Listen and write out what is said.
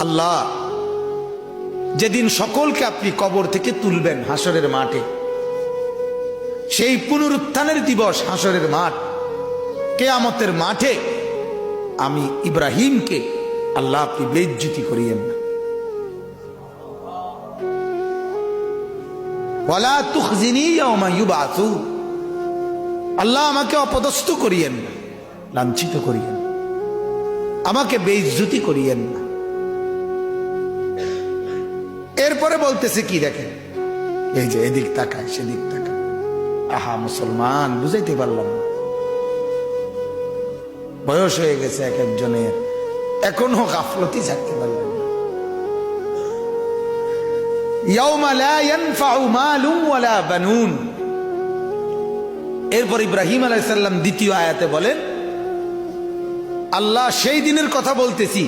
আল্লাহ যেদিন সকলকে আপনি কবর থেকে তুলবেন হাসরের মাঠে, সেই পুনরুত্থানের দিবস, হাসরের মাঠ, কিয়ামতের মাঠে আমি ইব্রাহিমকে আল্লাহ আপনি বেইজ্জতি করিয়েন না। ওয়ালা তুখজিনি ইয়াওমা ইউবআসুন, আল্লাহ আমাকে অপদস্থ করিয়েন না, লাঞ্ছিত করিয়েন, আমাকে বেইজ্জতি করিয়েন না। এরপরে বলতেছে কি দেখেন, এই যে এদিক তাকায় সেদিক তাকায়। আহা মুসলমান, বুঝাইতে পারলাম না, বয়স হয়ে গেছে এক একজনের, এখনো গাফলতি থাকতে পারলেন না। ইয়াউমা লা ইয়ানফাউ মালুন ওয়ালা বানুন। এরপর ইব্রাহিম আলাইহিস সালাম দ্বিতীয় আয়াতে বলেন, আল্লাহ সেই দিনের কথা বলতেছি